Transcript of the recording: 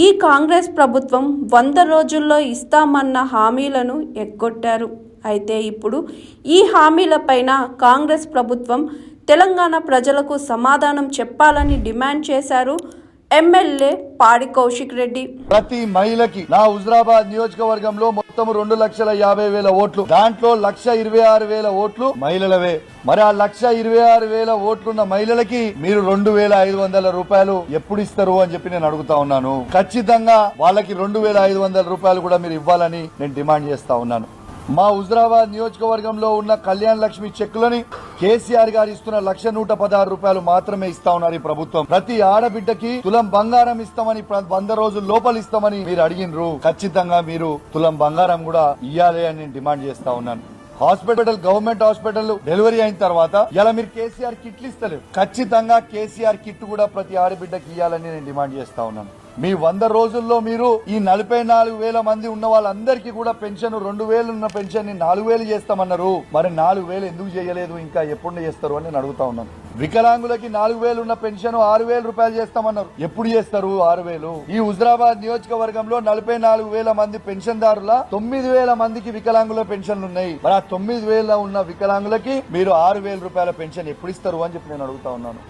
ఈ కాంగ్రెస్ ప్రభుత్వం 100 రోజుల్లో ఇస్తామన్న హామీలను ఎగ్గొట్టారు. అయితే ఇప్పుడు ఈ హామీలపైన కాంగ్రెస్ ప్రభుత్వం తెలంగాణ ప్రజలకు సమాధానం చెప్పాలని డిమాండ్ చేశారు ఎమ్మెల్యే పాడి కౌశిక్ రెడ్డి. ప్రతి మహిళకి నా హుజరాబాద్ నియోజకవర్గంలో మొత్తం 2,50,000 ఓట్లు, దాంట్లో 1,26,000 ఓట్లు మహిళలవే. మరి ఆ 1,26,000 ఓట్లున్న మహిళలకి మీరు 2,500 రూపాయలు ఎప్పుడు ఇస్తారు అని చెప్పి నేను అడుగుతా ఉన్నాను. ఖచ్చితంగా వాళ్ళకి 2,500 రూపాయలు కూడా మీరు ఇవ్వాలని నేను డిమాండ్ చేస్తా ఉన్నాను. మా హుజరాబాద్ నియోజకవర్గంలో ఉన్న కళ్యాణ లక్ష్మి చెక్కులని కేసీఆర్ గారు ఇస్తున్న 1,116 రూపాయలు మాత్రమే ఇస్తా ఉన్నారు ఈ ప్రభుత్వం. ప్రతి ఆడబిడ్డకి తులం బంగారం ఇస్తామని 100 రోజుల లోపల ఇస్తామని మీరు అడిగినరు. ఖచ్చితంగా మీరు తులం బంగారం కూడా ఇయ్యాలి అని నేను డిమాండ్ చేస్తా ఉన్నాను. గవర్నమెంట్ హాస్పిటల్ డెలివరీ అయిన తర్వాత ఇలా మీరు కేసీఆర్ కిట్లు ఇస్తలేరు. ఖచ్చితంగా కేసీఆర్ కిట్ కూడా ప్రతి ఆడబిడ్డకి ఇయ్యాలని నేను డిమాండ్ చేస్తా ఉన్నాను. మీ 100 రోజుల్లో మీరు ఈ 44,000 మంది ఉన్న వాళ్ళందరికీ కూడా పెన్షన్ 2,000 ఉన్న పెన్షన్ ని 4,000 చేస్తామన్నారు. మరి 4,000 ఎందుకు చేయలేదు, ఇంకా ఎప్పుడు చేస్తారు అని నేను అడుగుతా ఉన్నాను. వికలాంగులకి 4,000 ఉన్న పెన్షన్ 6,000 రూపాయలు చేస్తామన్నారు. ఎప్పుడు చేస్తారు 6,000? ఈ హుజరాబాద్ నియోజకవర్గంలో 44,000 మంది పెన్షన్దారుల 9,000 మందికి వికలాంగుల పెన్షన్లు ఉన్నాయి. మరి ఆ 9,000 ఉన్న వికలాంగులకి మీరు 6,000 రూపాయల పెన్షన్ ఎప్పుడు ఇస్తారు అని చెప్పి నేను అడుగుతా ఉన్నాను.